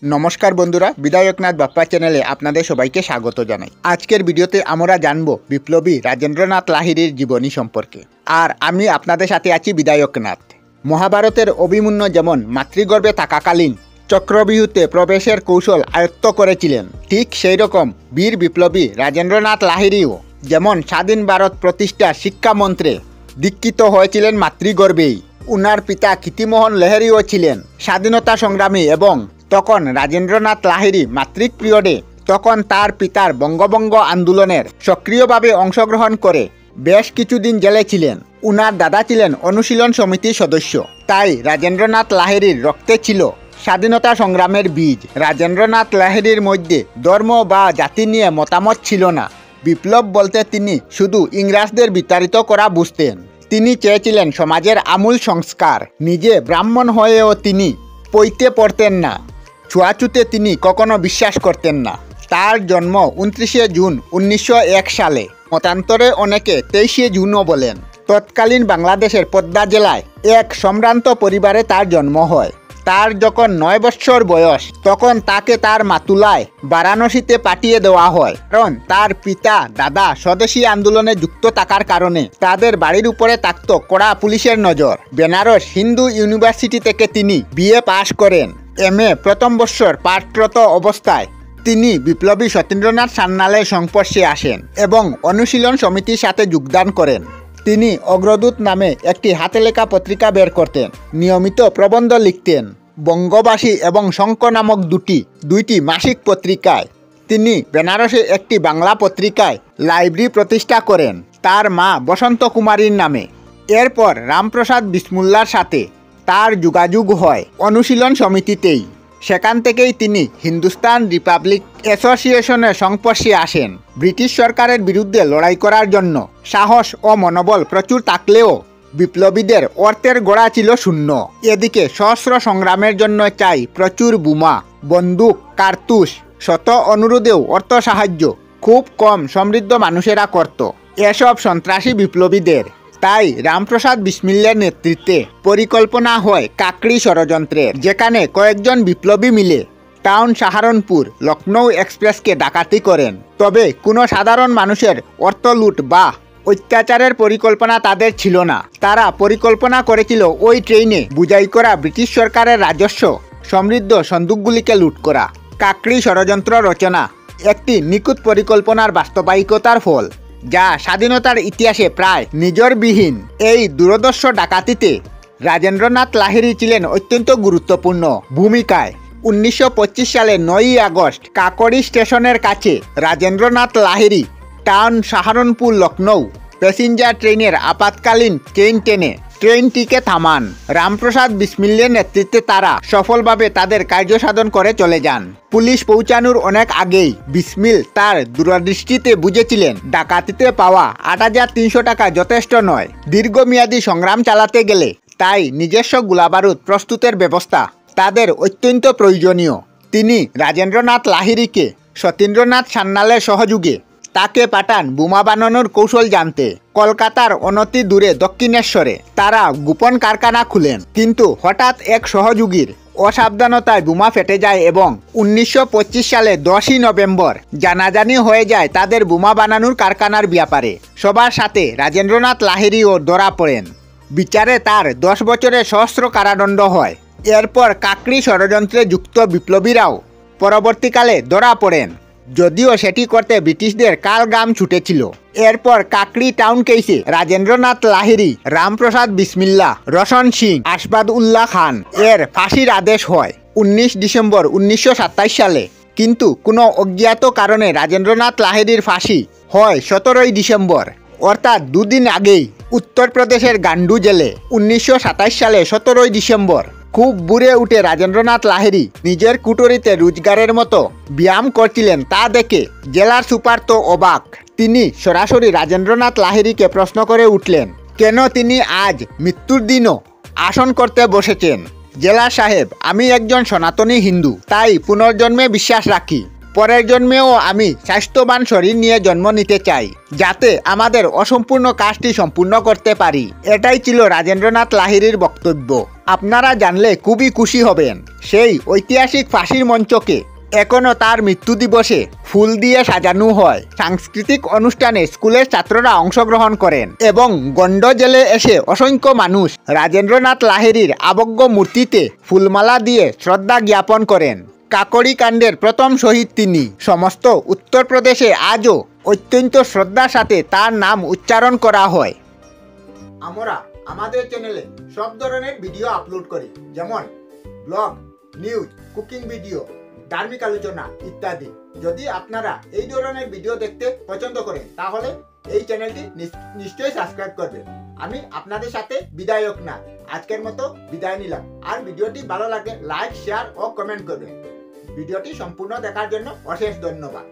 নমস্কার বন্ধুরা, বিধায়কনাথ বাপ্পা চ্যানেলে আপনাদের সবাইকে স্বাগত জানাই। আজকের ভিডিওতে আমরা জানব বিপ্লবী রাজেন্দ্রনাথ লাহিড়ীর জীবনী সম্পর্কে। আর আমি আপনাদের সাথে আছি বিধায়কনাথ। মহাভারতের অভিমন্যু যেমন মাতৃগর্ভে থাকাকালীন চক্রব্যূহে প্রবেশের কৌশল আয়ত্ত করেছিলেন, ঠিক সেই রকম বীর বিপ্লবী রাজেন্দ্রনাথ লাহিড়ীও যেমন স্বাধীন ভারত প্রতিষ্ঠার শিক্ষামন্ত্রে দীক্ষিত হয়েছিলেন মাতৃগর্ভেই। উনার পিতা কীর্তিমোহন লাহিড়ীও ছিলেন স্বাধীনতা সংগ্রামী এবং তখন রাজেন্দ্রনাথ লাহিড়ী মাতৃক পিরিয়ডে তখন তার পিতার বঙ্গভঙ্গ আন্দোলনের সক্রিয়ভাবে অংশগ্রহণ করে বেশ কিছুদিন জেলে ছিলেন। উনার দাদা ছিলেন অনুশীলন সমিতির সদস্য, তাই রাজেন্দ্রনাথ লাহিড়ীর রক্তে ছিল স্বাধীনতা সংগ্রামের বীজ। রাজেন্দ্রনাথ লাহিড়ীর মধ্যে ধর্ম বা জাতি নিয়ে মতামত ছিল না। বিপ্লব বলতে তিনি শুধু ইংরেজদের বিতাড়িত করা বুঝতেন। তিনি চেয়েছিলেন সমাজের আমূল সংস্কার। নিজে ব্রাহ্মণ হয়েও তিনি পইতে পড়তেন না, ছুয়াছুতে তিনি কখনো বিশ্বাস করতেন না। তার জন্ম 29শে জুন 1901 সালে, মতান্তরে অনেকে 23শে জুনও বলেন। তৎকালীন বাংলাদেশের পদ্মা জেলায় এক সম্ভ্রান্ত পরিবারে তার জন্ম হয়। তার যখন 9 বছর বয়স তখন তাকে তার মাতুলায় বারাণসীতে পাঠিয়ে দেওয়া হয়, কারণ তার পিতা দাদা স্বদেশী আন্দোলনে যুক্ত থাকার কারণে তাদের বাড়ির উপরে থাকত কড়া পুলিশের নজর। বেনারস হিন্দু ইউনিভার্সিটি থেকে তিনি বিএ পাশ করেন। এমএ প্রথম বর্ষর পাঠরত অবস্থায় তিনি বিপ্লবী সত্যেন্দ্রনাথ সান্যালের সংস্পর্শে আসেন এবং অনুশীলন সমিতির সাথে যোগদান করেন। তিনি অগ্রদূত নামে একটি হাতে লেখা পত্রিকা বের করতেন, নিয়মিত প্রবন্ধ লিখতেন। বঙ্গবাসী এবং শঙ্খ নামক দুইটি মাসিক পত্রিকায় তিনি বেনারসে একটি বাংলা পত্রিকায় লাইব্রেরি প্রতিষ্ঠা করেন তার মা বসন্ত কুমারীর নামে। এরপর রামপ্রসাদ বিসমুল্লার সাথে তার যোগাযোগ হয় অনুশীলন সমিতিতেই। সেখান থেকেই তিনি হিন্দুস্তান রিপাবলিক অ্যাসোসিয়েশনের সংস্পর্শে আসেন। ব্রিটিশ সরকারের বিরুদ্ধে লড়াই করার জন্য সাহস ও মনোবল প্রচুর থাকলেও বিপ্লবীদের অর্থের গোড়া ছিল শূন্য। এদিকে সহস্র সংগ্রামের জন্য চাই প্রচুর বোমা, বন্দুক, কার্তুস। শত অনুরোধেও অর্থ সাহায্য খুব কম সমৃদ্ধ মানুষেরা করত এসব সন্ত্রাসী বিপ্লবীদের। তাই রামপ্রসাদ বিসমিল্লার নেতৃত্বে পরিকল্পনা হয় কাকড়ি ষড়যন্ত্রের, যেখানে কয়েকজন বিপ্লবী মিলে টাউন সাহারনপুর লখনৌ এক্সপ্রেসকে ডাকাতি করেন। তবে কোনো সাধারণ মানুষের অর্থ লুট বা অত্যাচারের পরিকল্পনা তাদের ছিল না। তারা পরিকল্পনা করেছিল ওই ট্রেনে বুঝাই করা ব্রিটিশ সরকারের রাজস্ব সমৃদ্ধ সন্দুকগুলিকে লুট করা। কাকড়ি ষড়যন্ত্র রচনা একটি নিখুঁত পরিকল্পনার বাস্তবায়িকতার ফল, যা স্বাধীনতার ইতিহাসে প্রায় নজিরবিহীন। এই দুরদর্শ ডাকাতিতে রাজেন্দ্রনাথ লাহিড়ী ছিলেন অত্যন্ত গুরুত্বপূর্ণ ভূমিকায়। 1925 সালে 9ই আগস্ট কাকড়ি স্টেশনের কাছে রাজেন্দ্রনাথ লাহিড়ী টাউন সাহারনপুর লখনৌ প্যাসেঞ্জার ট্রেনের আপাতকালীন চেইন টেনে ট্রেনটিকে থামান। রামপ্রসাদ বিসমিল্লার নেতৃত্বে তারা সফলভাবে তাদের কার্য সাধন করে চলে যান। পুলিশ পৌঁছানোর অনেক আগেই বিসমিল তার দূরদৃষ্টিতে বুঝেছিলেন ডাকাতিতে পাওয়া 8,300 টাকা যথেষ্ট নয়। দীর্ঘমেয়াদী সংগ্রাম চালাতে গেলে তাই নিজস্ব গোলাবারুদ প্রস্তুতের ব্যবস্থা তাদের অত্যন্ত প্রয়োজনীয়। তিনি রাজেন্দ্রনাথ লাহিড়ীকে সত্যেন্দ্রনাথ সান্যালের সহযোগে তাকে পাঠান বোমা বানানোর কৌশল জানতে। কলকাতার অনতি দূরে দক্ষিণেশ্বরে তারা গোপন কারখানা খুলেন, কিন্তু হঠাৎ এক সহযোগীর অসাবধানতায় বোমা ফেটে যায় এবং 1925 সালে 10ই নভেম্বর জানাজানি হয়ে যায় তাদের বোমা বানানোর কারখানার ব্যাপারে। সবার সাথে রাজেন্দ্রনাথ লাহিড়ীও ধরা পড়েন। বিচারে তার 10 বছরের সহস্র কারাদণ্ড হয়। এরপর কাকড়ি ষড়যন্ত্রে যুক্ত বিপ্লবীরাও পরবর্তীকালে ধরা পড়েন, যদিও সেটি করতে ব্রিটিশদের কালঘাম ছুটেছিল। এরপর কাকড়ি টাউন কেসে রাজেন্দ্রনাথ লাহিড়ী, রামপ্রসাদ বিসমিল্লা, রোশন সিং, আসবাদ উল্লাহ খান এর ফাঁসির আদেশ হয় 19 ডিসেম্বর 1927 সালে। কিন্তু কোনো অজ্ঞাত কারণে রাজেন্দ্রনাথ লাহিড়ীর ফাঁসি হয় 17ই ডিসেম্বর, অর্থাৎ দুদিন আগেই। উত্তরপ্রদেশের গান্ডু জেলে 1927 সালে 17ই ডিসেম্বর খুব বুড়ে উঠে রাজেন্দ্রনাথ লাহিড়ী নিজের কুটুরিতে রোজগারের মতো ব্যায়াম করছিলেন। তা দেখে জেলার সুপার তো অবাক। তিনি সরাসরি রাজেন্দ্রনাথ লাহিড়ীকে প্রশ্ন করে উঠলেন, কেন তিনি আজ মৃত্যুর দিনও আসন করতে বসেছেন। জেলা সাহেব, আমি একজন সনাতনী হিন্দু, তাই পুনর্জন্মে বিশ্বাস রাখি। পরের জন্মেও আমি স্বাস্থ্যবান শরীর নিয়ে জন্ম নিতে চাই, যাতে আমাদের অসম্পূর্ণ কাজটি সম্পূর্ণ করতে পারি। এটাই ছিল রাজেন্দ্রনাথ লাহিড়ীর বক্তব্য। আপনারা জানলে খুবই খুশি হবেন। সেই ঐতিহাসিক ফাঁসির মঞ্চকে এখনও তার মৃত্যু দিবসে ফুল দিয়ে সাজানো হয়। সাংস্কৃতিক অনুষ্ঠানে স্কুলের ছাত্ররা অংশগ্রহণ করেন এবং গন্ড জেলে এসে অসংখ্য মানুষ রাজেন্দ্রনাথ লাহিড়ীর আবক্ষ মূর্তিতে ফুলমালা দিয়ে শ্রদ্ধা জ্ঞাপন করেন। কাকড়ি কাণ্ডের প্রথম শহীদ তিনি। সমস্ত উত্তরপ্রদেশে আজও অত্যন্ত শ্রদ্ধার সাথে তার নাম উচ্চারণ করা হয়। আমরা আমাদের চ্যানেলে সব ধরনের ভিডিও আপলোড করি, যেমন ব্লগ, নিউজ, কুকিং ভিডিও, ধার্মিক আলোচনা ইত্যাদি। যদি আপনারা এই ধরনের ভিডিও দেখতে পছন্দ করেন তাহলে এই চ্যানেলটি নিশ্চয়ই সাবস্ক্রাইব করবেন। আমি আপনাদের সাথে বিদায়ক না, আজকের মতো বিদায় নিলাম। আর ভিডিওটি ভালো লাগে লাইক, শেয়ার ও কমেন্ট করবেন। ভিডিওটি সম্পূর্ণ দেখার জন্য অশেষ ধন্যবাদ।